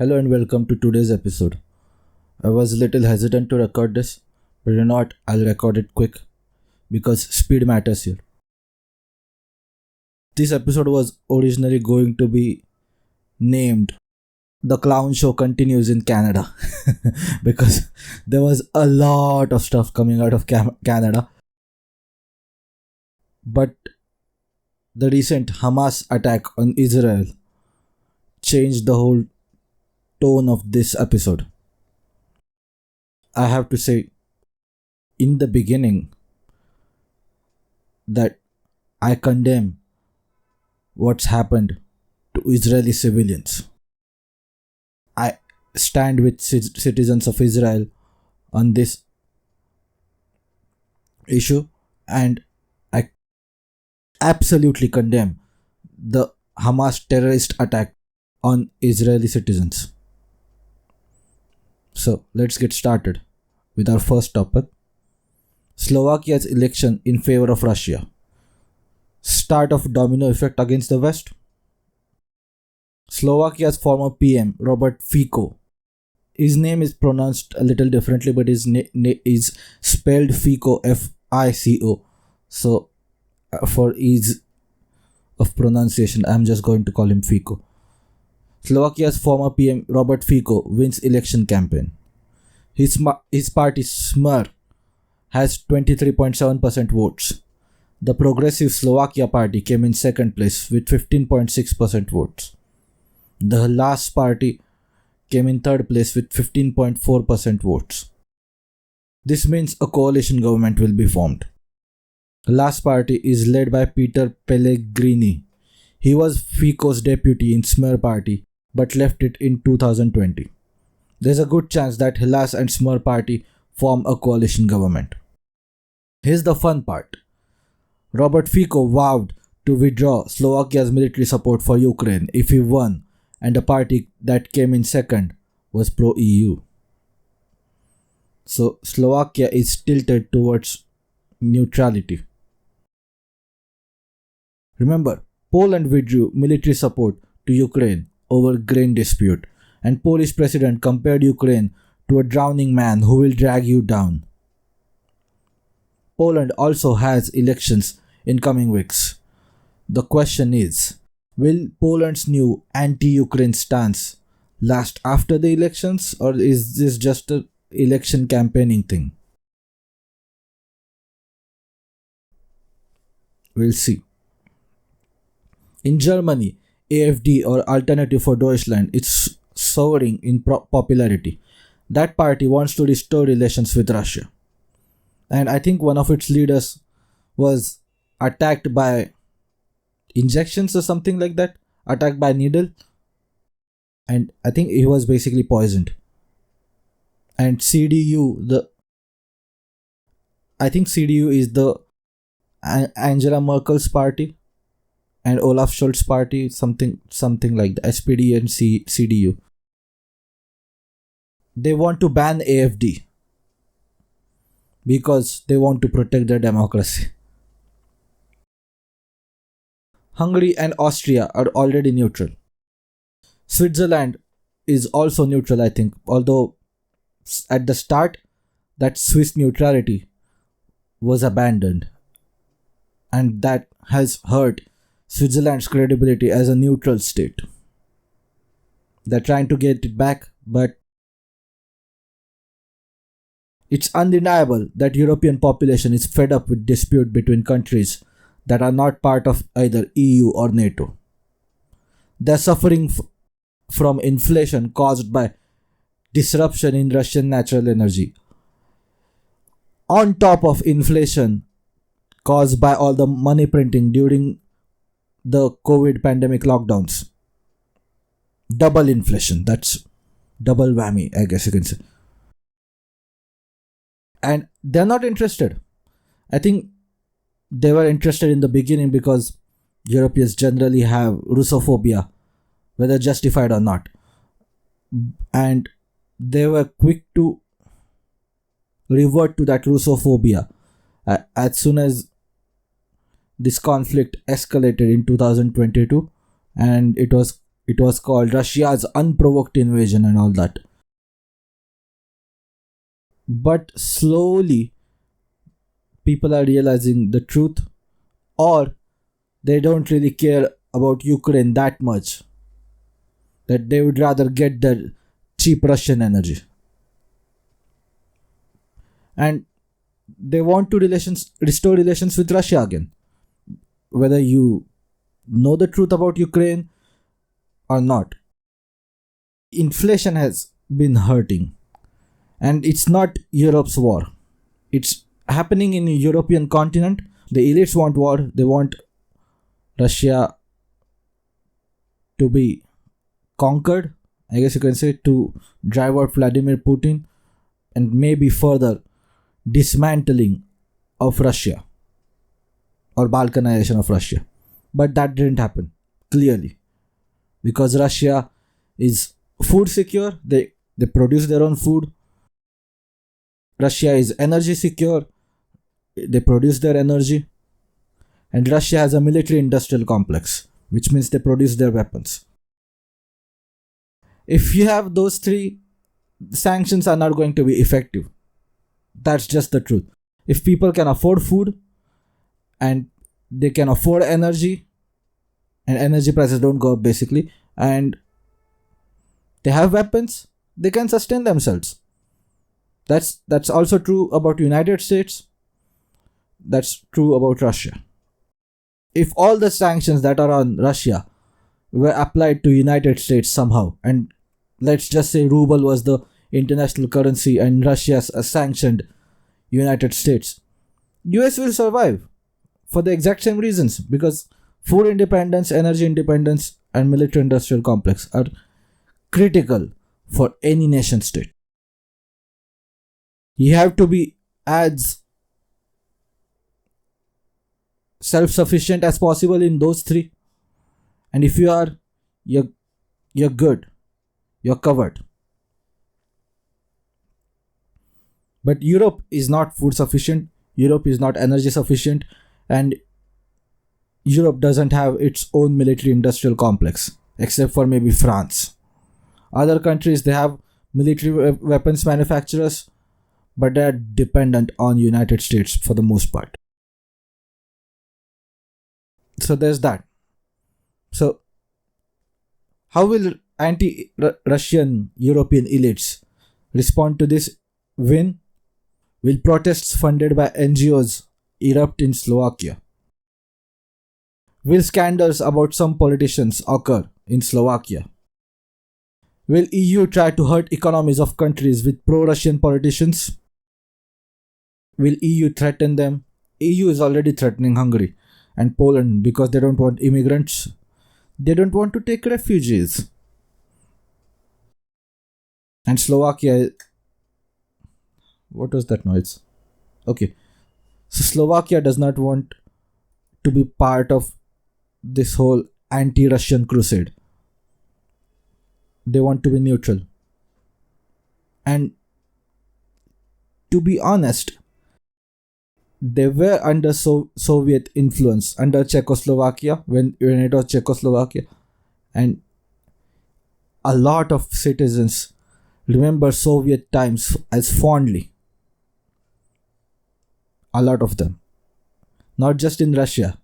Hello and welcome to today's episode. I was a little hesitant to record this, but you know what? I'll record it quick because speed matters here. This episode was originally going to be named The Clown Show Continues in Canada because there was a lot of stuff coming out of Canada. But the recent Hamas attack on Israel changed the whole tone of this episode. I have to say, in the beginning, that I condemn what's happened to Israeli civilians. I stand with citizens of Israel on this issue, and I absolutely condemn the Hamas terrorist attack on Israeli citizens. So let's get started with our first topic. Slovakia's election in favor of Russia. Start of domino effect against the West. Slovakia's former PM Robert Fico. His name is pronounced a little differently, but his name is spelled Fico, F-I-C-O. So for ease of pronunciation, I'm just going to call him Fico. Slovakia's former PM Robert Fico wins election campaign. His party Smer has 23.7% votes. The Progressive Slovakia Party came in second place with 15.6% votes. The Hlas Party came in third place with 15.4% votes. This means a coalition government will be formed. Hlas Party is led by Peter Pellegrini. He was Fico's deputy in Smer Party but left it in 2020. There's a good chance that Hlas and Smer Party form a coalition government. Here's the fun part. Robert Fico vowed to withdraw Slovakia's military support for Ukraine if he won, and the party that came in second was pro-EU. So Slovakia is tilted towards neutrality. Remember, Poland withdrew military support to Ukraine over grain dispute, and Polish president compared Ukraine to a drowning man who will drag you down. Poland also has elections in coming weeks. The question is, will Poland's new anti-Ukraine stance last after the elections, or is this just an election campaigning thing? We'll see. In Germany, AfD or Alternative for Deutschland is soaring in popularity. That party wants to restore relations with Russia. And I think one of its leaders was attacked by injections or something like that. Attacked by needle. And I think he was basically poisoned. And CDU is the Angela Merkel's party. And Olaf Scholz party, something like the SPD and CDU. They want to ban AfD because they want to protect their democracy. Hungary and Austria are already neutral. Switzerland is also neutral, I think, although at the start that Swiss neutrality was abandoned, and that has hurt Switzerland's credibility as a neutral state. They're trying to get it back, but it's undeniable that European population is fed up with dispute between countries that are not part of either EU or NATO. They're suffering from inflation caused by disruption in Russian natural energy. On top of inflation caused by all the money printing during the COVID pandemic lockdowns. Double inflation. That's double whammy, I guess you can say. And they're not interested. I think they were interested in the beginning because Europeans generally have Russophobia, whether justified or not. And they were quick to revert to that Russophobia as soon as this conflict escalated in 2022, and it It was called Russia's unprovoked invasion and all that. But slowly, people are realizing the truth, or they don't really care about Ukraine that much, that they would rather get their cheap Russian energy. And they want to restore relations with Russia again. Whether you know the truth about Ukraine or not. Inflation has been hurting. And it's not Europe's war. It's happening in the European continent. The elites want war. They want Russia to be conquered, I guess you can say, to drive out Vladimir Putin, and maybe further dismantling of Russia or balkanization of Russia. But that didn't happen, clearly, because Russia is food secure. They produce their own food. Russia is energy secure. They produce their energy. And Russia has a military industrial complex, which means they produce their weapons. If you have those three, sanctions are not going to be effective. That's just the truth. If people can afford food and they can afford energy, and energy prices don't go up basically, and they have weapons, they can sustain themselves. That's also true about United States. That's true about Russia. If all the sanctions that are on Russia were applied to United States somehow, and let's just say ruble was the international currency and Russia sanctioned United States, US will survive for the exact same reasons, because food independence, energy independence, and military industrial complex are critical for any nation state. You have to be as self-sufficient as possible in those three, and if you are, you're good, you're covered. But Europe is not food sufficient, Europe is not energy sufficient, and Europe doesn't have its own military industrial complex, except for maybe France. Other countries, they have military weapons manufacturers, but they're dependent on United States for the most part. So there's that. So how will anti-Russian European elites respond to this win? Will protests funded by NGOs erupt in Slovakia? Will scandals about some politicians occur in Slovakia? Will EU try to hurt economies of countries with pro-Russian politicians? Will EU threaten them? EU is already threatening Hungary and Poland because they don't want immigrants. They don't want to take refugees. And Slovakia... What was that noise? Okay. So Slovakia does not want to be part of this whole anti-Russian crusade. They want to be neutral. And to be honest, they were under Soviet influence, under Czechoslovakia, when it was Czechoslovakia. And a lot of citizens remember Soviet times as fondly. A lot of them. Not just in Russia,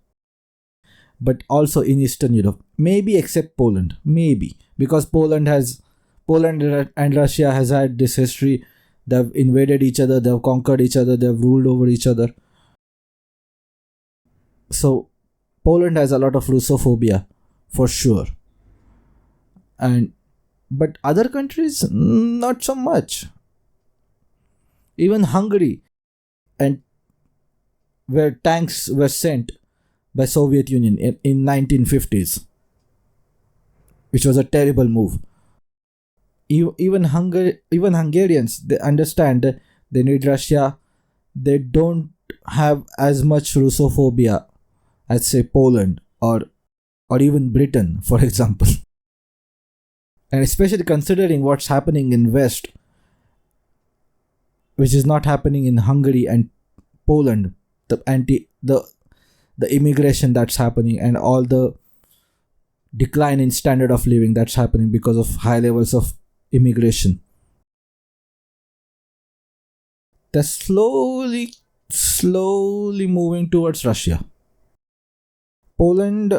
but also in Eastern Europe. Maybe except Poland. Maybe. Because Poland and Russia has had this history. They've invaded each other, they've conquered each other, they've ruled over each other. So Poland has a lot of Russophobia, for sure. But other countries, not so much. Even Hungary, and where tanks were sent by Soviet Union in 1950s, which was a terrible move. Even Hungarians, they understand that they need Russia. They don't have as much Russophobia as, say, Poland or even Britain, for example. And especially considering what's happening in West, which is not happening in Hungary and Poland, the immigration that's happening and all the decline in standard of living that's happening because of high levels of immigration. They're slowly moving towards Russia. Poland,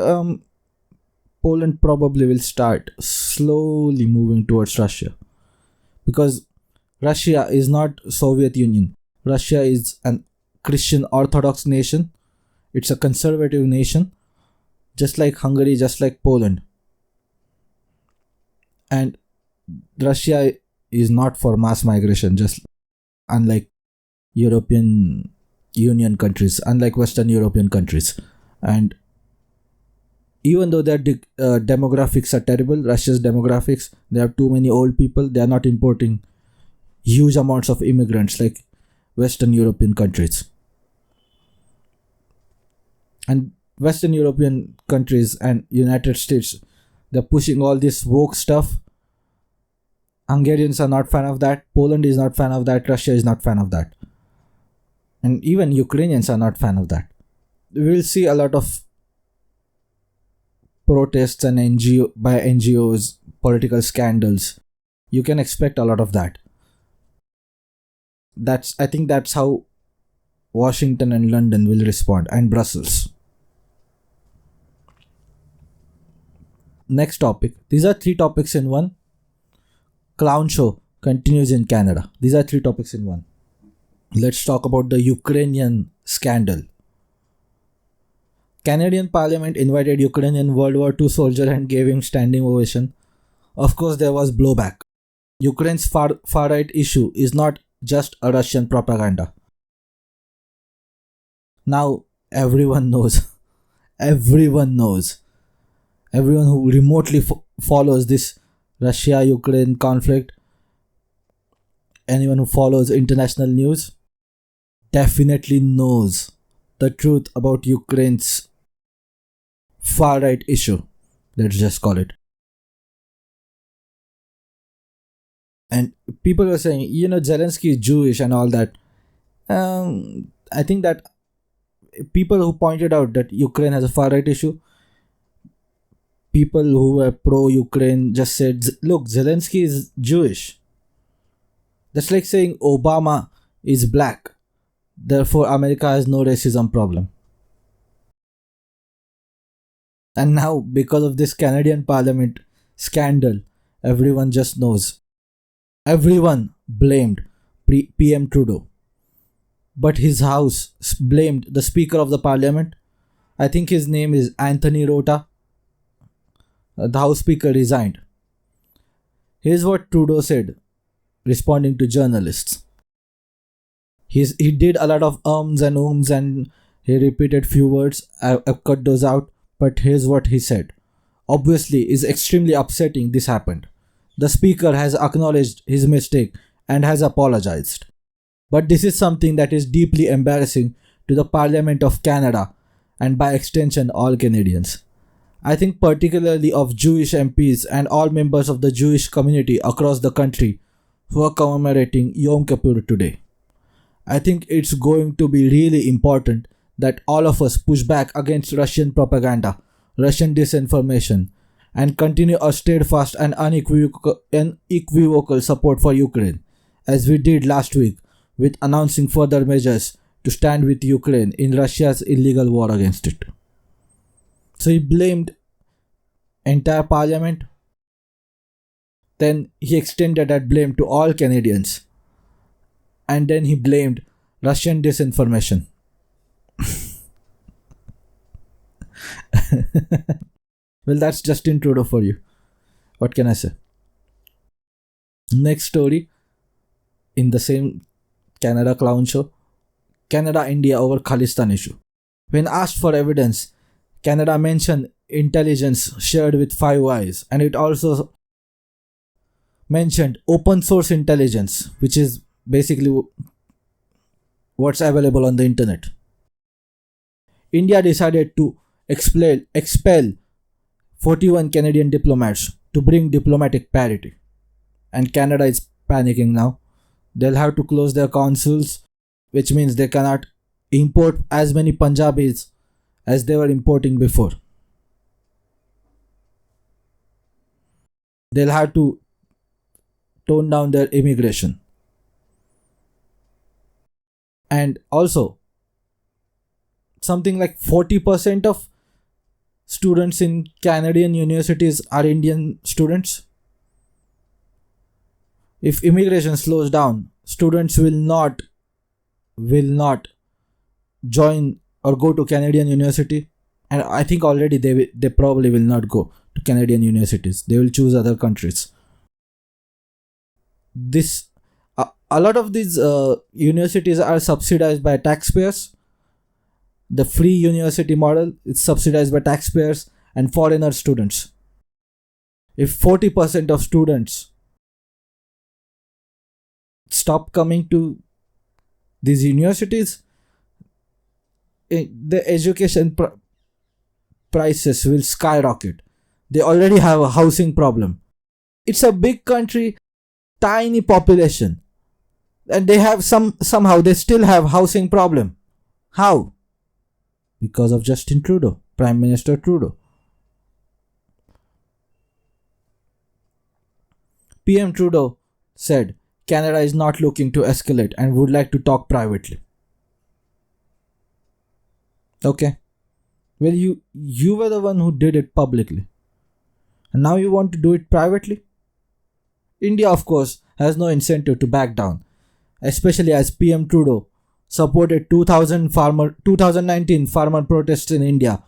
Poland probably will start slowly moving towards Russia because Russia is not Soviet Union. Russia is an Christian Orthodox nation. It's a conservative nation, just like Hungary, just like Poland. And Russia is not for mass migration, just unlike European Union countries, unlike Western European countries. And even though their demographics are terrible, Russia's demographics, they have too many old people, they are not importing huge amounts of immigrants like Western European countries. And Western European countries and United States, they're pushing all this woke stuff. Hungarians are not fan of that. Poland is not fan of that. Russia is not fan of that. And even Ukrainians are not fan of that. We will see a lot of protests and by NGOs, political scandals. You can expect a lot of that. I think that's how Washington and London will respond, and Brussels. Next topic. These are 3 topics in one. Clown show continues in Canada. These are 3 topics in one. Let's talk about the Ukrainian scandal. Canadian Parliament invited Ukrainian World War II soldier and gave him standing ovation. Of course, there was blowback. Ukraine's far-right issue is not just a Russian propaganda. Now everyone knows. Everyone knows. Everyone who remotely follows this Russia-Ukraine conflict, anyone who follows international news, definitely knows the truth about Ukraine's far-right issue. Let's just call it. And people were saying, Zelensky is Jewish and all that. I think that people who pointed out that Ukraine has a far-right issue, people who were pro-Ukraine just said, look, Zelensky is Jewish. That's like saying Obama is black. Therefore, America has no racism problem. And now, because of this Canadian Parliament scandal, everyone just knows. Everyone blamed PM Trudeau. But his house blamed the Speaker of the Parliament. I think his name is Anthony Rota. The House Speaker resigned. Here's what Trudeau said, responding to journalists. He did a lot of ums and ums and he repeated few words. I've cut those out. But here's what he said. Obviously, it's extremely upsetting this happened. The Speaker has acknowledged his mistake and has apologized. But this is something that is deeply embarrassing to the Parliament of Canada and by extension all Canadians. I think particularly of Jewish MPs and all members of the Jewish community across the country who are commemorating Yom Kippur today. I think it's going to be really important that all of us push back against Russian propaganda, Russian disinformation, and continue our steadfast and unequivocal support for Ukraine, as we did last week with announcing further measures to stand with Ukraine in Russia's illegal war against it. So he blamed entire parliament. Then he extended that blame to all Canadians. And then he blamed Russian disinformation. Well, that's Justin Trudeau for you. What can I say? Next story in the same Canada clown show. Canada-India over Khalistan issue. When asked for evidence, Canada mentioned intelligence shared with Five Eyes, and it also mentioned open source intelligence, which is basically what's available on the internet. India decided to expel 41 Canadian diplomats to bring diplomatic parity. And Canada is panicking now. They'll have to close their consuls, which means they cannot import as many Punjabis as they were importing before. They'll have to tone down their immigration. And also, something like 40% of students in Canadian universities are Indian students. If immigration slows down, students will not join or go to Canadian university, and I think already they probably will not go to Canadian universities. They will choose other countries. This a lot of these universities are subsidized by taxpayers. The free university model is subsidized by taxpayers and foreigner students. If 40% of students stop coming to these universities, the education prices will skyrocket. They already have a housing problem. It's a big country, tiny population, and they have somehow they still have housing problem. How? Because of Justin Trudeau, Prime Minister Trudeau. PM Trudeau said Canada is not looking to escalate and would like to talk privately. Okay. Well, you were the one who did it publicly. And now you want to do it privately? India, of course, has no incentive to back down, especially as PM Trudeau supported 2019 farmer protests in India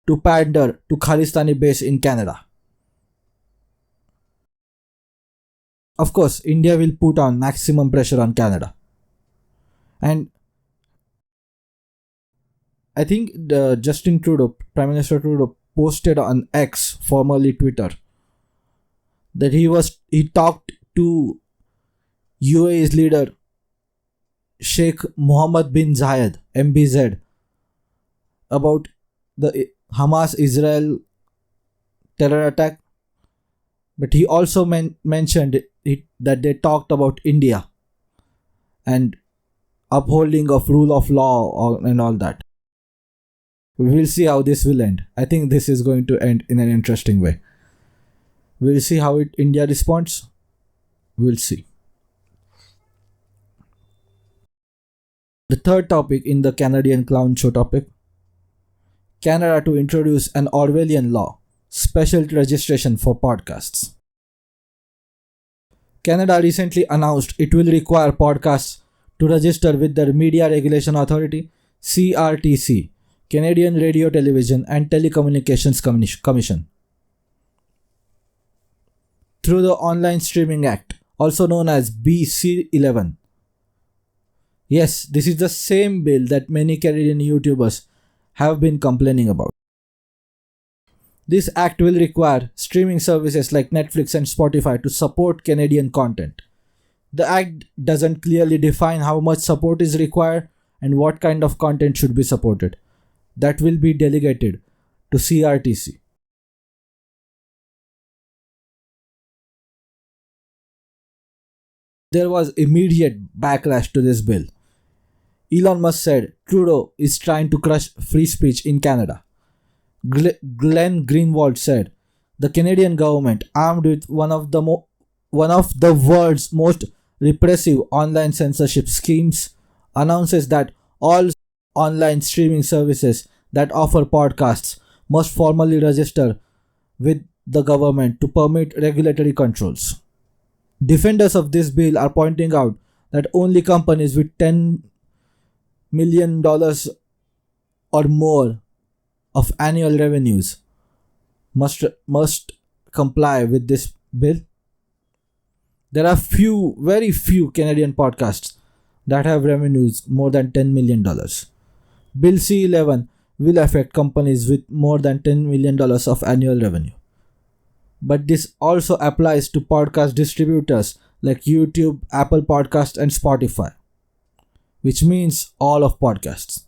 to pander to Khalistani base in Canada. Of course, India will put on maximum pressure on Canada. And I think Justin Trudeau, Prime Minister Trudeau, posted on X, formerly Twitter, that he talked to UAE's leader Sheikh Mohammed bin Zayed (MBZ) about the Hamas Israel terror attack, but he also mentioned that they talked about India and upholding of rule of law and all that. We will see how this will end. I think this is going to end in an interesting way. We'll see how India responds. We'll see. The third topic in the Canadian clown show topic: Canada to introduce an Orwellian law, special registration for podcasts. Canada recently announced it will require podcasts to register with the Media Regulation Authority, CRTC, Canadian Radio, Television and Telecommunications Commission, through the Online Streaming Act, also known as BC11. Yes, this is the same bill that many Canadian YouTubers have been complaining about. This act will require streaming services like Netflix and Spotify to support Canadian content. The act doesn't clearly define how much support is required and what kind of content should be supported. That will be delegated to CRTC. There was immediate backlash to this bill. Elon Musk said Trudeau is trying to crush free speech in Canada. Glenn Greenwald said the Canadian government, armed with one of the world's most repressive online censorship schemes, announces that all online streaming services that offer podcasts must formally register with the government to permit regulatory controls. Defenders of this bill are pointing out that only companies with $10 million or more of annual revenues must comply with this bill. There are very few Canadian podcasts that have revenues more than $10 million. Bill C11 will affect companies with more than $10 million of annual revenue. But this also applies to podcast distributors like YouTube, Apple Podcasts and Spotify, which means all of podcasts.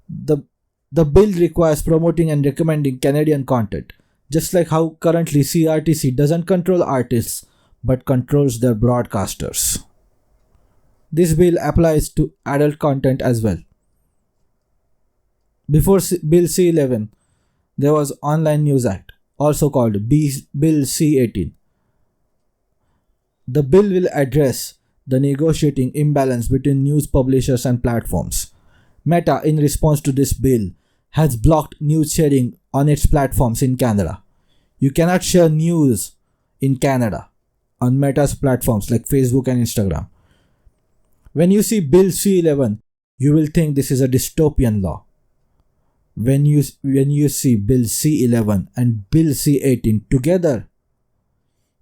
The bill requires promoting and recommending Canadian content, just like how currently CRTC doesn't control artists but controls their broadcasters. This bill applies to adult content as well. Before Bill C11, there was Online News Act, also called Bill C-18. The bill will address the negotiating imbalance between news publishers and platforms. Meta, in response to this bill, has blocked news sharing on its platforms in Canada. You cannot share news in Canada on Meta's platforms like Facebook and Instagram. When you see Bill C-11, you will think this is a dystopian law. When you see Bill C-11 and Bill C-18 together,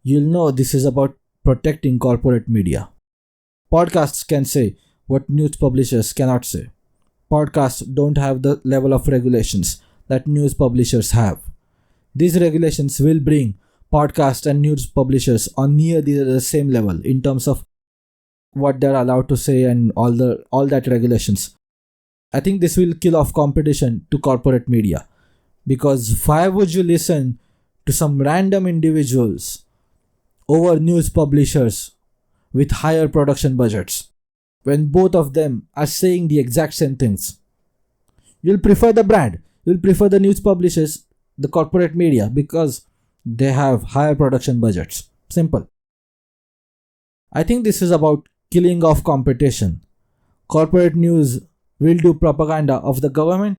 you'll know this is about protecting corporate media. Podcasts can say what news publishers cannot say. Podcasts don't have the level of regulations that news publishers have. These regulations will bring podcast and news publishers on near the same level in terms of what they're allowed to say and all that regulations. I think this will kill off competition to corporate media, because why would you listen to some random individuals over news publishers with higher production budgets when both of them are saying the exact same things? You'll prefer the brand, you'll prefer the news publishers, the corporate media, because they have higher production budgets. Simple. I think this is about killing off competition. Corporate news will do propaganda of the government,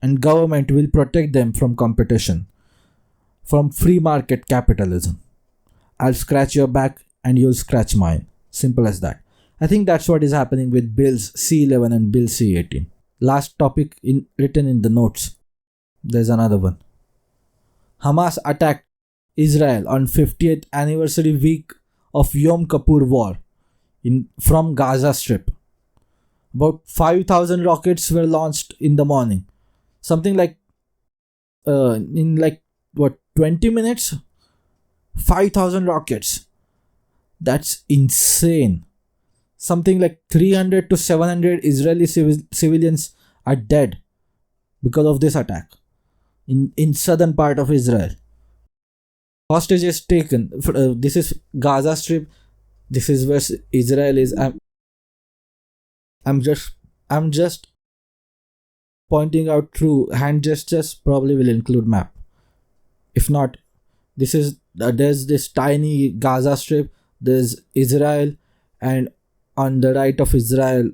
and government will protect them from competition, from free market capitalism. I'll scratch your back and you'll scratch mine. Simple as that. I think that's what is happening with Bills C-11 and Bill C-18. Last topic written in the notes. There's another one. Hamas attacked Israel on 50th anniversary week of Yom Kippur War from Gaza Strip. About 5,000 rockets were launched in the morning. Something like in 20 minutes? 5,000 rockets. That's insane. Something like 300 to 700 Israeli civilians are dead because of this attack in southern part of Israel. Hostages taken. This is Gaza Strip. This is where Israel is. I'm just pointing out through hand gestures. Probably will include map. If not, there's this tiny Gaza Strip. There's Israel, and on the right of Israel,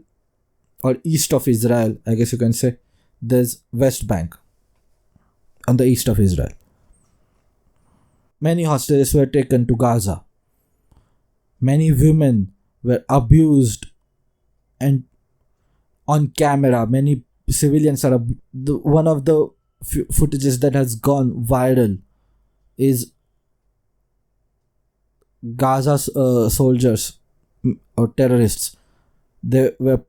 or east of Israel, I guess you can say, there's West Bank. On the east of Israel, many hostages were taken to Gaza. Many women were abused, and on camera, many civilians are. One of the footages that has gone viral is Gaza's soldiers or terrorists. They were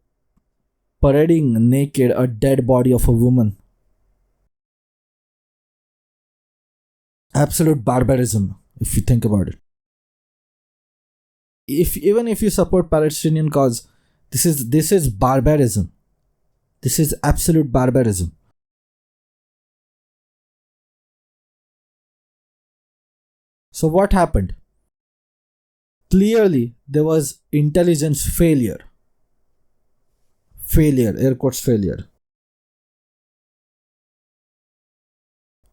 parading naked a dead body of a woman. Absolute barbarism, if you think about it. Even if you support Palestinian cause, this is barbarism. This is absolute barbarism. So what happened? Clearly, there was intelligence failure. Air quotes failure.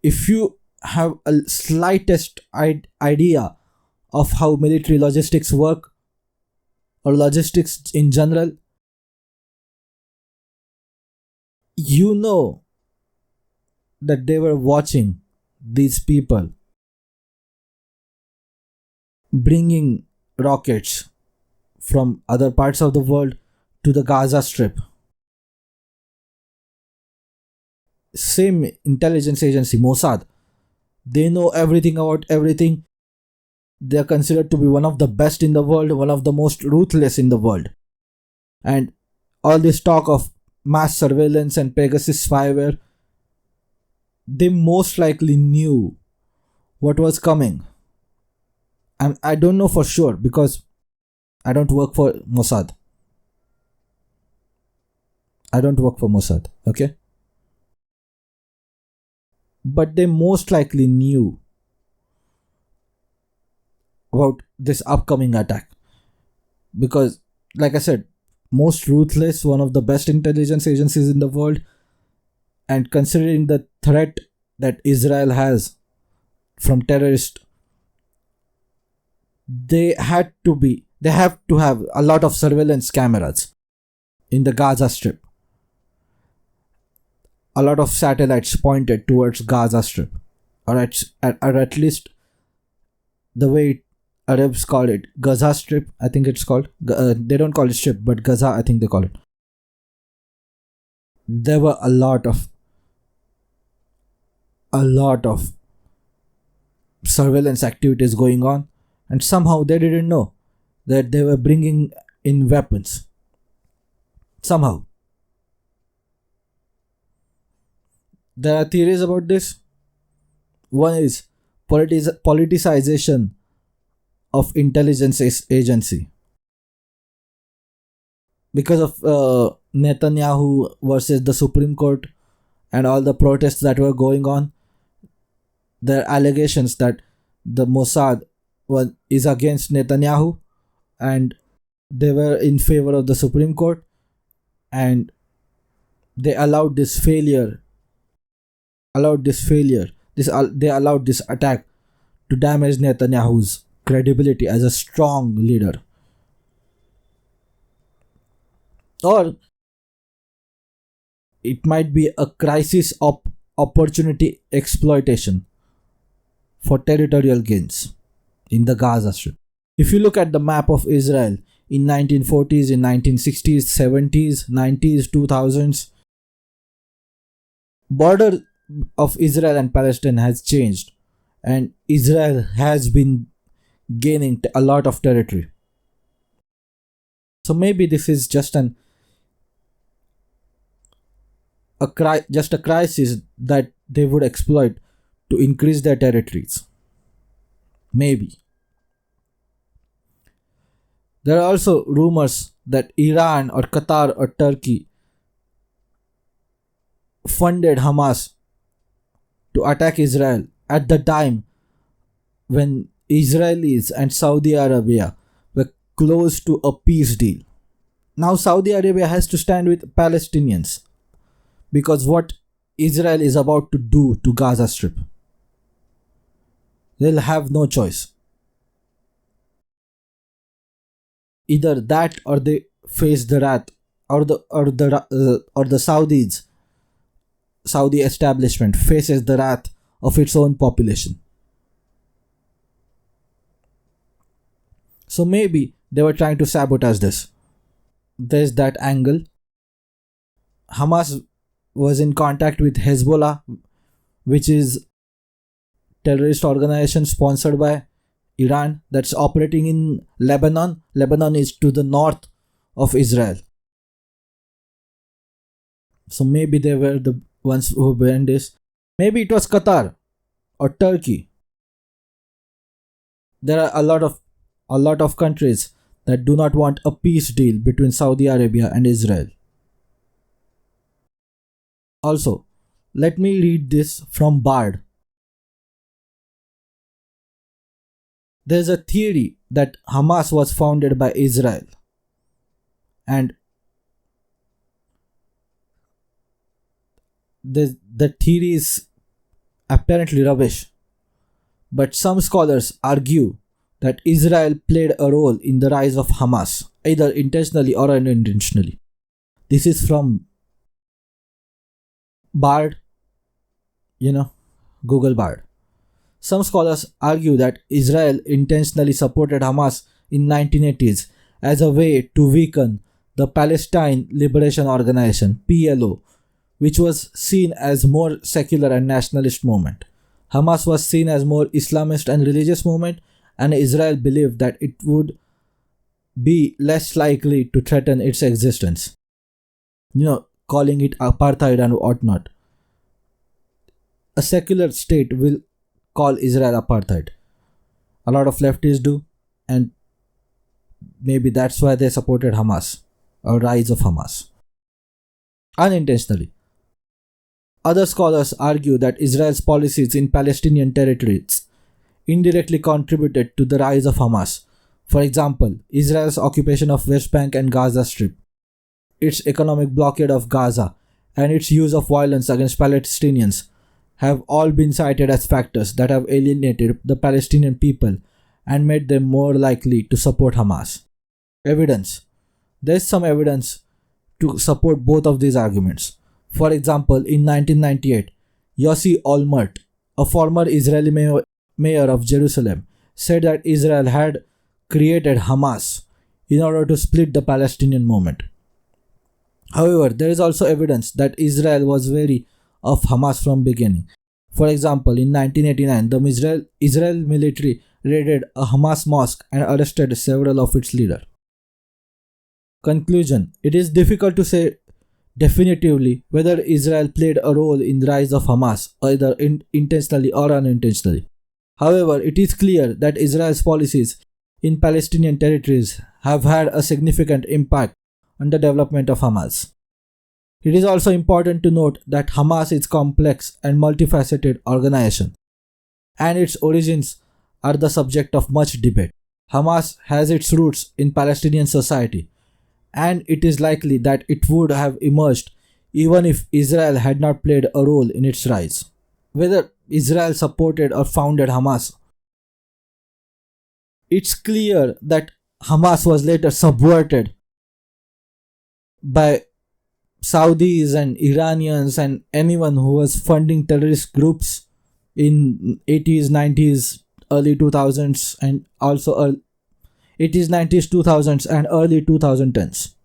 If you have a slightest idea of how military logistics work, or logistics in general, you know that they were watching these people bringing rockets from other parts of the world to the Gaza Strip. Same intelligence agency, Mossad, they know everything about everything. They are considered to be one of the best in the world, one of the most ruthless in the world. And all this talk of mass surveillance and Pegasus spyware, they most likely knew what was coming. And I don't know for sure because I don't work for Mossad. Okay? But they most likely knew about this upcoming attack. Because, like I said, most ruthless, one of the best intelligence agencies in the world, and considering the threat that Israel has, from terrorists, they have to have a lot of surveillance cameras in the Gaza Strip. A lot of satellites pointed towards Gaza Strip, or at least the way Arabs call it, Gaza Strip. I think it's called. They don't call it strip, but Gaza, I think they call it. There were a lot of surveillance activities going on, and somehow they didn't know that they were bringing in weapons. Somehow, there are theories about this. One is politicization of intelligence agency because of Netanyahu versus the Supreme Court and all the protests that were going on. There are allegations that the Mossad is against Netanyahu and they were in favor of the Supreme Court, and they allowed this failure. They allowed this attack to damage Netanyahu's credibility as a strong leader. Or it might be a crisis of opportunity exploitation for territorial gains in the Gaza Strip. If you look at the map of Israel in 1940s, in 1960s, 70s, 90s, 2000s, border of Israel and Palestine has changed, and Israel has been gaining a lot of territory. So maybe this is just a crisis that they would exploit to increase their territories. Maybe. There are also rumors that Iran or Qatar or Turkey funded Hamas to attack Israel at the time when Israelis and Saudi Arabia were close to a peace deal. Now Saudi Arabia has to stand with Palestinians because what Israel is about to do to Gaza Strip, they'll have no choice. Either that or they face the wrath or the Saudi establishment faces the wrath of its own population. So maybe they were trying to sabotage this. There's that angle. Hamas was in contact with Hezbollah, which is terrorist organization sponsored by Iran that's operating in Lebanon. Lebanon is to the north of Israel. So maybe they were the ones who behind this. Maybe it was Qatar or Turkey. There are a lot of countries that do not want a peace deal between Saudi Arabia and Israel. Also, let me read this from Bard. There's a theory that Hamas was founded by Israel, and the theory is apparently rubbish. But some scholars argue that Israel played a role in the rise of Hamas, either intentionally or unintentionally. This is from Bard, Google Bard. Some scholars argue that Israel intentionally supported Hamas in 1980s as a way to weaken the Palestine Liberation Organization (PLO), which was seen as more secular and nationalist movement. Hamas was seen as more Islamist and religious movement, and Israel believed that it would be less likely to threaten its existence. Calling it apartheid and whatnot. A secular state will call Israel apartheid. A lot of leftists do, and maybe that's why they supported Hamas or rise of Hamas. Unintentionally. Other scholars argue that Israel's policies in Palestinian territories indirectly contributed to the rise of Hamas. For example, Israel's occupation of West Bank and Gaza Strip, its economic blockade of Gaza, and its use of violence against Palestinians have all been cited as factors that have alienated the Palestinian people and made them more likely to support Hamas. Evidence. There is some evidence to support both of these arguments. For example, in 1998, Yossi Olmert, a former Israeli mayor of Jerusalem, said that Israel had created Hamas in order to split the Palestinian movement. However, there is also evidence that Israel was wary of Hamas from beginning. For example, in 1989, the Israel military raided a Hamas mosque and arrested several of its leaders. Conclusion. It is difficult to say definitively whether Israel played a role in the rise of Hamas, either intentionally or unintentionally. However, it is clear that Israel's policies in Palestinian territories have had a significant impact on the development of Hamas. It is also important to note that Hamas is a complex and multifaceted organization, and its origins are the subject of much debate. Hamas has its roots in Palestinian society, and it is likely that it would have emerged even if Israel had not played a role in its rise. Whether Israel supported or founded Hamas, it's clear that Hamas was later subverted by Saudis and Iranians and anyone who was funding terrorist groups in 80s, 90s, early 2000s and also 80s, 90s, 2000s and early 2010s.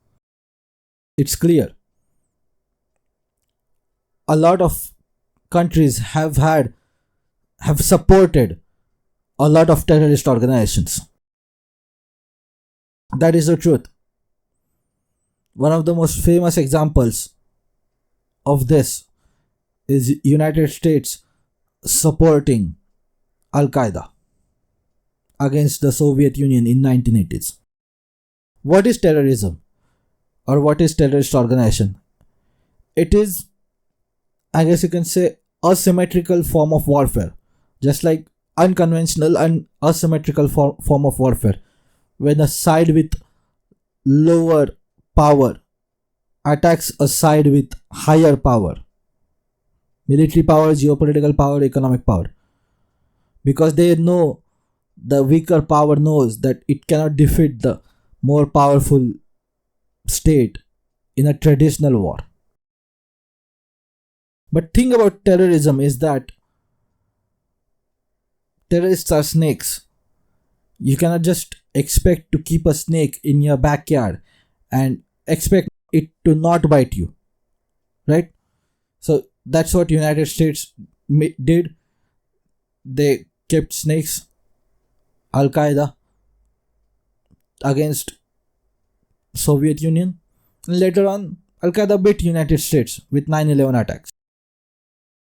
It's clear. A lot of countries have supported a lot of terrorist organizations. That is the truth. One of the most famous examples of this is United States supporting Al-Qaeda against the Soviet Union in 1980s. What is terrorism? Or what is terrorist organization? It is, I guess you can say, asymmetrical form of warfare. Just like unconventional and asymmetrical form of warfare. When a side with lower power attacks a side with higher power. Military power, geopolitical power, economic power. Because they know the weaker power knows that it cannot defeat the more powerful state in a traditional war. But thing about terrorism is that terrorists are snakes. You cannot just expect to keep a snake in your backyard and expect it to not bite you, right? So that's what United States did. They kept snakes, Al-Qaeda, against Soviet Union. Later on, Al-Qaeda beat United States with 9/11 attacks.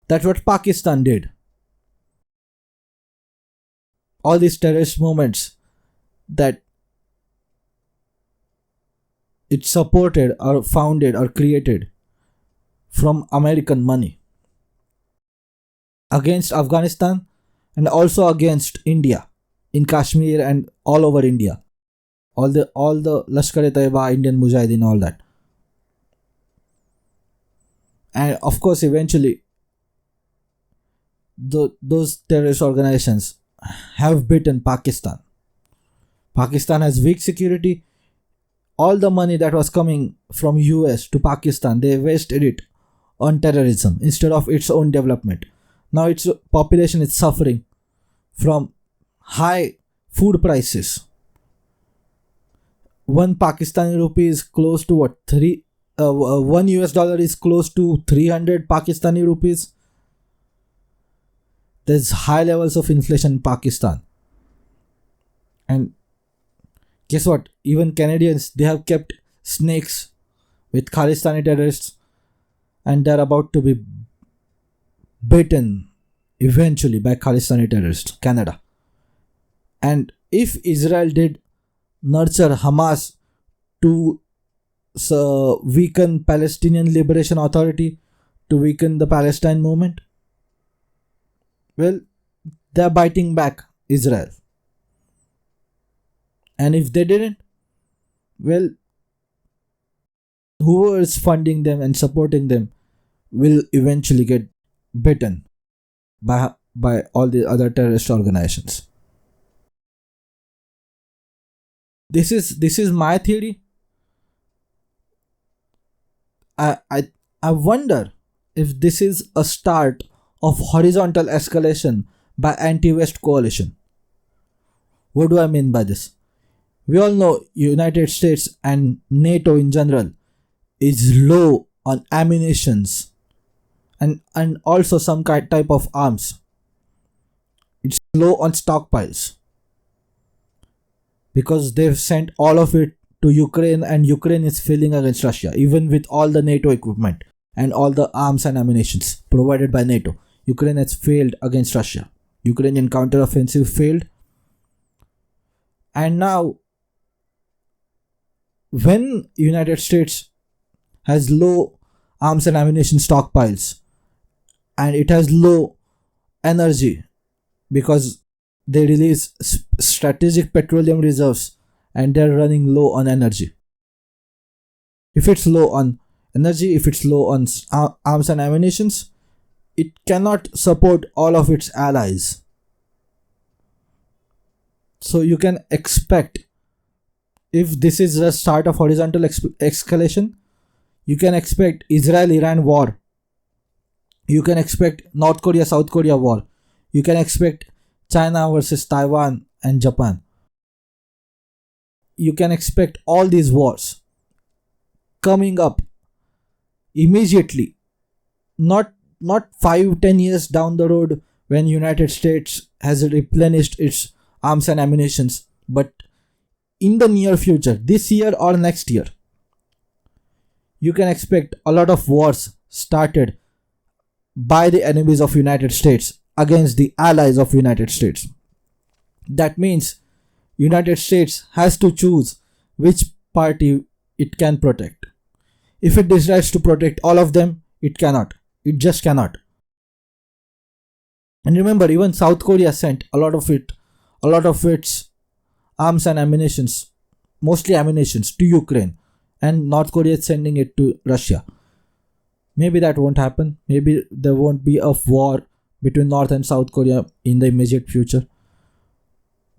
That's what Pakistan did. All these terrorist movements that it supported or founded or created from American money against Afghanistan and also against India in Kashmir and all over India. All the Lashkar-e-Taiba, Indian Mujahideen, all that. And of course, eventually, those terrorist organizations have beaten Pakistan. Pakistan has weak security. All the money that was coming from US to Pakistan, they wasted it on terrorism instead of its own development. Now its population is suffering from high food prices. One Pakistani rupee is close to what? $1 US is close to 300 Pakistani rupees. There's high levels of inflation in Pakistan. And guess what? Even Canadians, they have kept snakes with Khalistani terrorists and they're about to be beaten eventually by Khalistani terrorists, Canada. And if Israel did nurture Hamas to weaken Palestinian Liberation Authority, to weaken the Palestine movement, well, they're biting back Israel. And if they didn't, well, whoever is funding them and supporting them will eventually get bitten. by all the other terrorist organizations. This is my theory. I I I wonder if this is a start of horizontal escalation by anti-West coalition. What do I mean by this? We all know United States and NATO in general is low on ammunitions and also some type of arms. It's low on stockpiles because they've sent all of it to Ukraine and Ukraine is failing against Russia, even with all the NATO equipment and all the arms and ammunitions provided by NATO. Ukraine has failed against Russia. Ukrainian counteroffensive failed, and now when United States has low arms and ammunition stockpiles and it has low energy because they release strategic petroleum reserves and they're running low on energy. If it's low on energy, if it's low on arms and ammunitions, it cannot support all of its allies. So you can expect, if this is the start of horizontal escalation, you can expect Israel-Iran war. You can expect North Korea-South Korea war. You can expect China versus Taiwan and Japan. You can expect all these wars coming up immediately, not 5-10 years down the road when United States has replenished its arms and ammunitions, but in the near future, this year or next year, you can expect a lot of wars started by the enemies of United States against the allies of United States. That means United States has to choose which party it can protect. If it decides to protect all of them, it cannot. It just cannot. And remember, even South Korea sent a lot of its arms and ammunitions, mostly ammunitions, to Ukraine, and North Korea is sending it to Russia. Maybe that won't happen. Maybe there won't be a war between North and South Korea in the immediate future.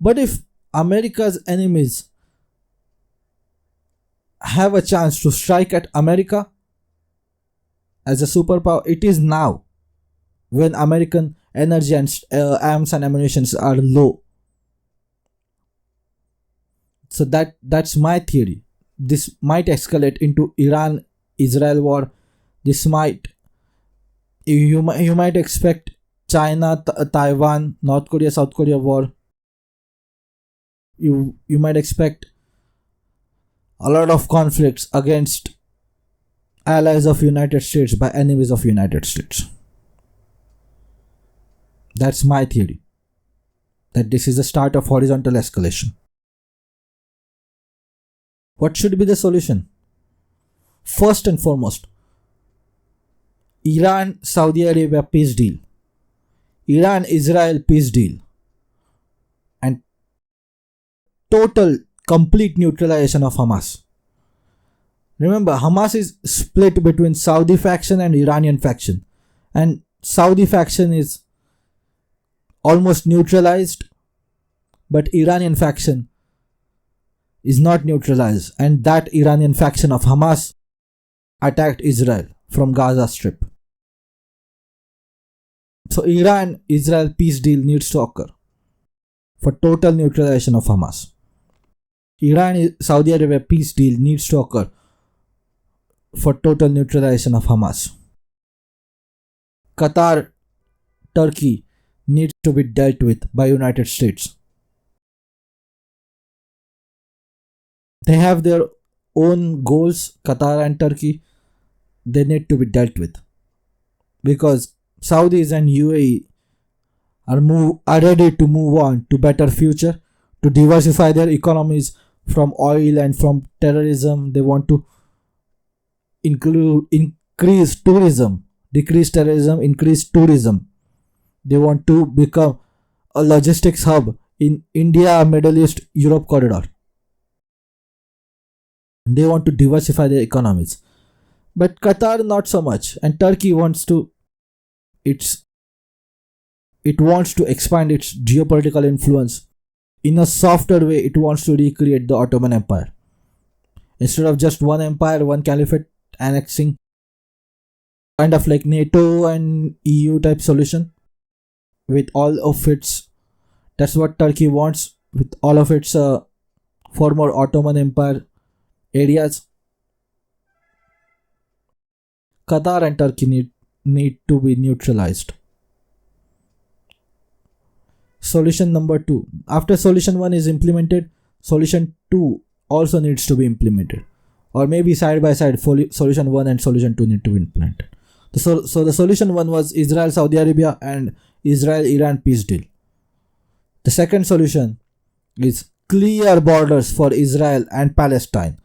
But if America's enemies have a chance to strike at America as a superpower, it is now, when American energy and arms and ammunitions are low. So that's my theory. This might escalate into Iran-Israel war. This might you might expect China, Taiwan, North Korea, South Korea war. You might expect a lot of conflicts against allies of United States by enemies of United States. That's my theory. That this is the start of horizontal escalation. What should be the solution? First and foremost, Iran-Saudi Arabia peace deal, Iran-Israel peace deal, and total complete neutralization of Hamas. Remember, Hamas is split between Saudi faction and Iranian faction, and Saudi faction is almost neutralized, but Iranian faction is not neutralized, and that Iranian faction of Hamas attacked Israel from Gaza Strip. So Iran-Israel peace deal needs to occur for total neutralization of Hamas. Iran-Saudi Arabia peace deal needs to occur for total neutralization of Hamas. Qatar, Turkey needs to be dealt with by United States. They have their own goals, Qatar and Turkey. They need to be dealt with because Saudis and UAE are ready to move on to better future, to diversify their economies from oil and from terrorism. They want to increase tourism, decrease terrorism, increase tourism. They want to become a logistics hub in India, Middle East, Europe corridor. They want to diversify their economies. But Qatar not so much, and Turkey wants to its it wants to expand its geopolitical influence. In a softer way, it wants to recreate the Ottoman Empire. Instead of just one empire, one caliphate annexing, kind of like NATO and EU type solution with all of its. That's what Turkey wants with all of its former Ottoman Empire areas. Qatar and Turkey need to be neutralized. Solution number 2. After solution 1 is implemented, solution 2 also needs to be implemented. Or maybe side by side, solution 1 and solution 2 need to be implemented. So the solution 1 was Israel, Saudi Arabia and Israel, Iran peace deal. The second solution is clear borders for Israel and Palestine.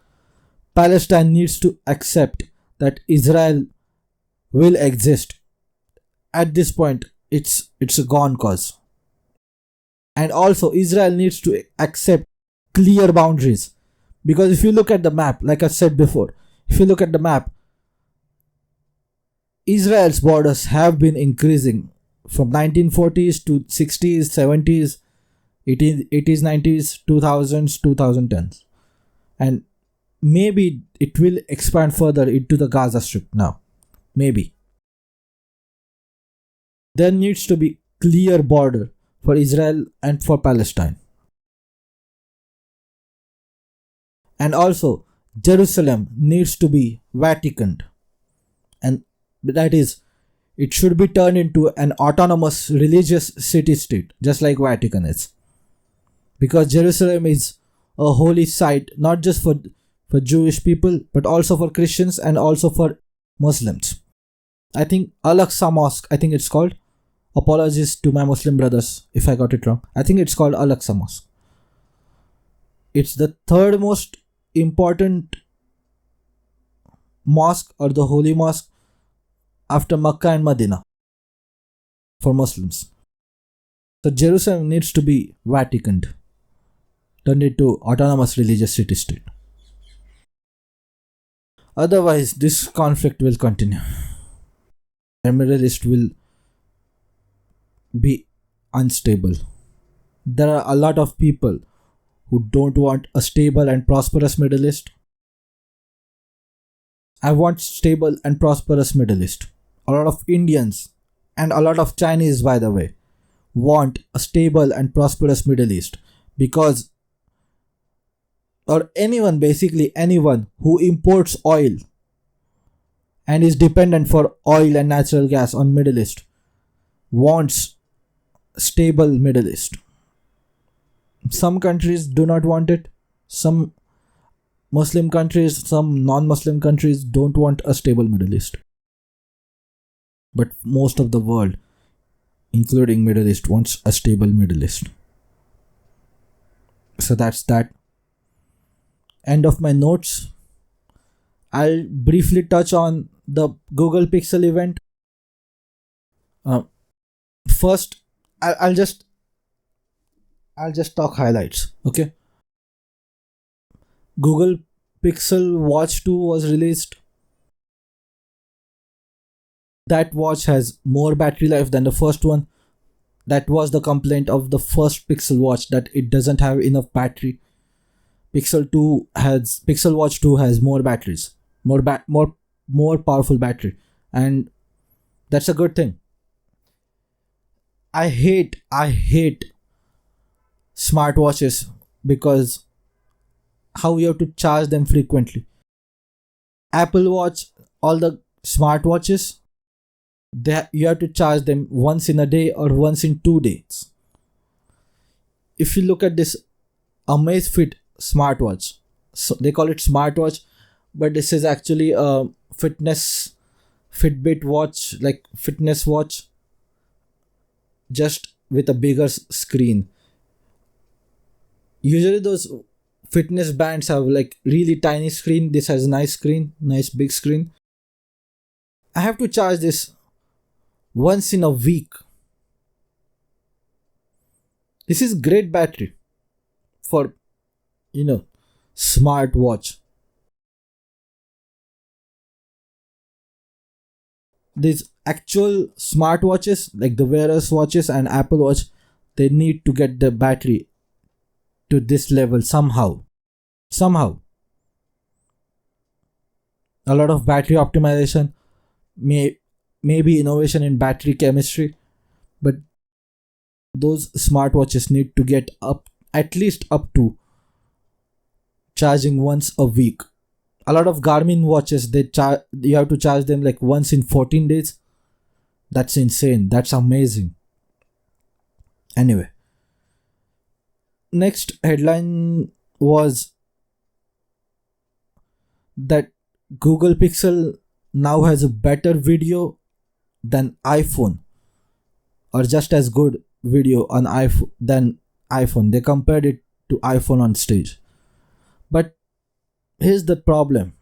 Palestine needs to accept that Israel will exist. At this point, it's a gone cause. And also Israel needs to accept clear boundaries. Because if you look at the map, like I said before, if you look at the map, Israel's borders have been increasing from 1940s to 60s, 70s, 80s, 90s, 2000s, 2010s. And maybe it will expand further into the Gaza Strip now. Maybe. There needs to be clear border for Israel and for Palestine. And also, Jerusalem needs to be Vaticaned. And that is, it should be turned into an autonomous religious city-state, just like Vatican is. Because Jerusalem is a holy site, not just for Jewish people, but also for Christians and also for Muslims. I think Al-Aqsa Mosque, I think it's called. Apologies to my Muslim brothers if I got it wrong. I think it's called Al-Aqsa Mosque. It's the third most important mosque or the holy mosque after Makkah and Medina for Muslims. So Jerusalem needs to be Vaticaned, turned into autonomous religious city-state. Otherwise, this conflict will continue. The Middle East will be unstable. There are a lot of people who don't want a stable and prosperous Middle East. I want stable and prosperous Middle East. A lot of Indians and a lot of Chinese, by the way, want a stable and prosperous Middle East because, or anyone, basically anyone who imports oil and is dependent for oil and natural gas on Middle East wants stable Middle East. Some countries do not want it. Some Muslim countries, some non-Muslim countries don't want a stable Middle East. But most of the world, including Middle East, wants a stable Middle East. So that's that. End of my notes. I'll briefly touch on the Google Pixel event. First, I'll just talk highlights. Okay. Google Pixel Watch 2 was released. That watch has more battery life than the first one. That was the complaint of the first Pixel Watch, that it doesn't have enough battery. Pixel Watch 2 has more batteries, more powerful battery, and that's a good thing. I hate smartwatches because how you have to charge them frequently. Apple Watch, all the smartwatches, you have to charge them once in a day or once in 2 days. If you look at this Amazfit smartwatch, so they call it smartwatch, but this is actually a Fitbit watch, like fitness watch, just with a bigger screen. Usually those fitness bands have like really tiny screen. This has a nice screen, nice big screen. I have to charge this once in a week. This is great battery for, smartwatch. This actual smartwatches like the wearers watches and Apple Watch, they need to get the battery to this level somehow. A lot of battery optimization, maybe innovation in battery chemistry, but those smartwatches need to get up at least up to charging once a week. A lot of Garmin watches, you have to charge them like once in 14 days. That's insane. That's amazing. Anyway, next headline was that Google Pixel now has a better video than iPhone, or just as good video on iPhone than iPhone. They compared it to iPhone on stage. But here's the problem.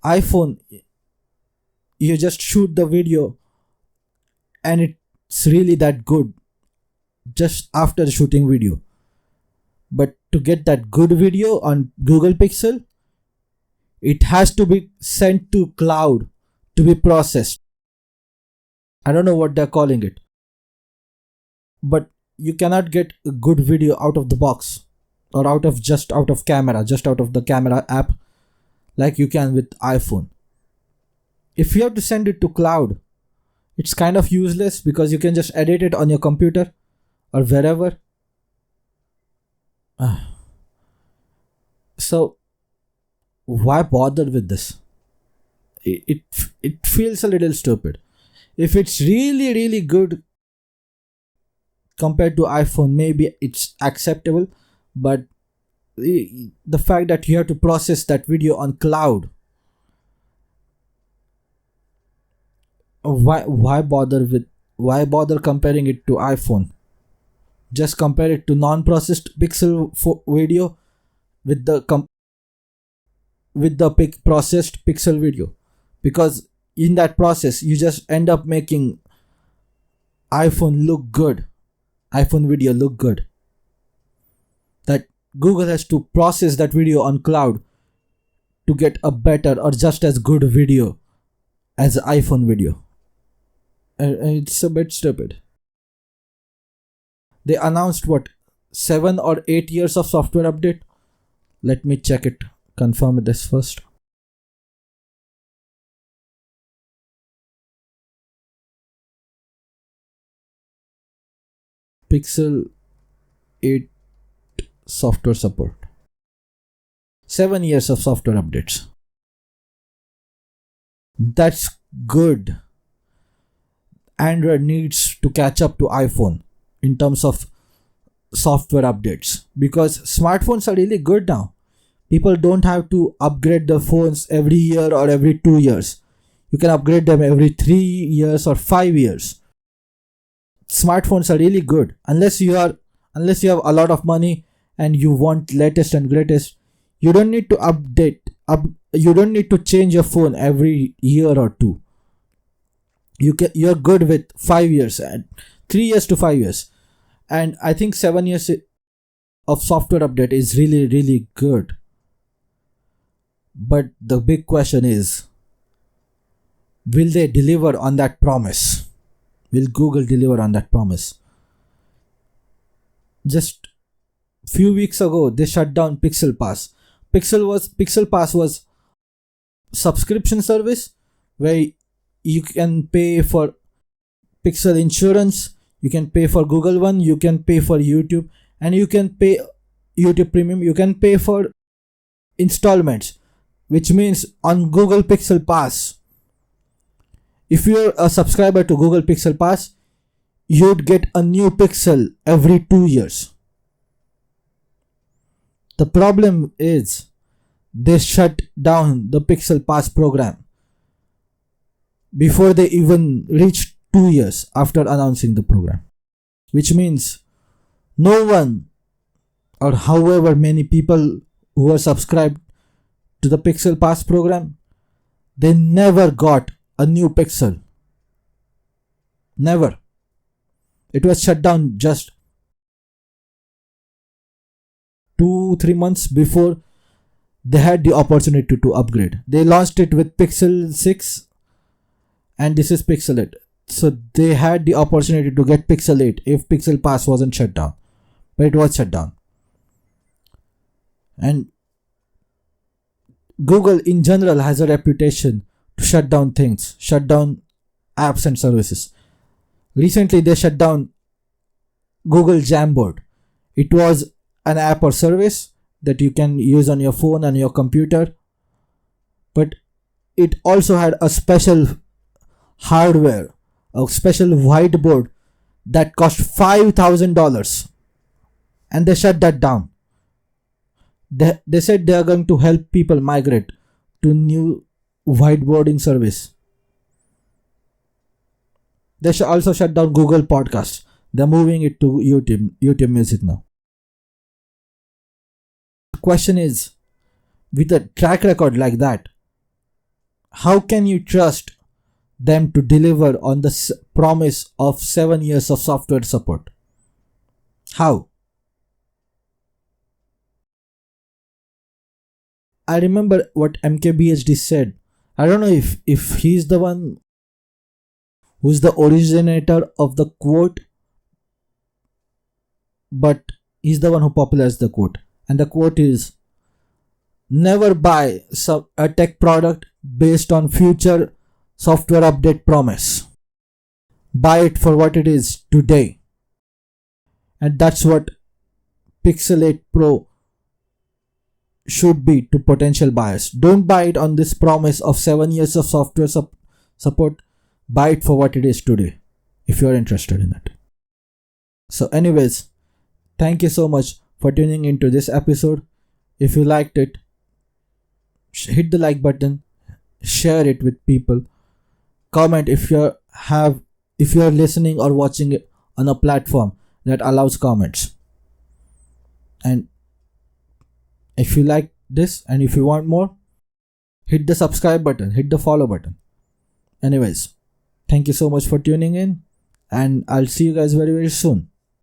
iPhone, you just shoot the video and it's really that good just after shooting video. But to get that good video on Google Pixel, it has to be sent to cloud to be processed. I don't know what they're calling it. But you cannot get a good video out of the box, or out of the camera app, like you can with iPhone. If you have to send it to cloud, it's kind of useless because you can just edit it on your computer or wherever. So why bother with this? It feels a little stupid. If it's really good compared to iPhone, maybe it's acceptable, but the fact that you have to process that video on cloud, why bother comparing it to iPhone? Just compare it to non-processed pixel video with the processed pixel video, because in that process you just end up making iPhone video look good. That Google has to process that video on cloud to get a better or just as good video as iPhone video. And it's a bit stupid. They announced 7 or 8 years of software update. Let me check it, confirm this first. Pixel 8 software support. 7 years of software updates. That's good. Android needs to catch up to iPhone in terms of software updates, because smartphones are really good now. People don't have to upgrade the phones every year or every 2 years. You can upgrade them every 3 years or 5 years. Smartphones are really good. Unless you have a lot of money and you want latest and greatest, you don't need to you don't need to change your phone every year or 2. You're good with 5 years and 3 years to 5 years. And I think 7 years of software update is really good. But the big question is, will they deliver on that promise? Will Google deliver on that promise? Just few weeks ago, they shut down Pixel Pass. Pixel Pass was subscription service where you can pay for Pixel insurance, you can pay for Google One, you can pay for YouTube, and you can pay YouTube Premium. You can pay for installments, which means on Google Pixel Pass, if you're a subscriber to Google Pixel Pass, you'd get a new Pixel every 2 years. The problem is they shut down the Pixel Pass program before they even reached 2 years after announcing the program, which means no one, or however many people who are subscribed to the Pixel Pass program, they never got a new Pixel. Never. It was shut down just 2-3 months before they had the opportunity to upgrade. They launched it with Pixel 6, and this is Pixel 8. So they had the opportunity to get Pixel 8 if Pixel Pass wasn't shut down, but it was shut down. And Google in general has a reputation to shut down things, shut down apps and services. Recently, they shut down Google Jamboard. It was an app or service that you can use on your phone and your computer, but it also had a special hardware, a special whiteboard that cost $5,000, and they shut that down. They said they are going to help people migrate to new whiteboarding service. They should also shut down Google Podcasts. They're moving it to YouTube Music now. The question is, with a track record like that, how can you trust them to deliver on the promise of 7 years of software support? How? I remember what MKBHD said. I don't know if he's the one who's the originator of the quote, but he's the one who popularized the quote. And the quote is, never buy a tech product based on future software update promise. Buy it for what it is today. And that's what Pixel 8 Pro should be to potential buyers. Don't buy it on this promise of 7 years of software support. Buy it for what it is today, if you're interested in it. So anyways, thank you so much for tuning into this episode. If you liked it, hit the like button, share it with people, comment if you're listening or watching it on a platform that allows comments. And if you like this and if you want more, hit the subscribe button, hit the follow button. Anyways, thank you so much for tuning in, and I'll see you guys very, very soon.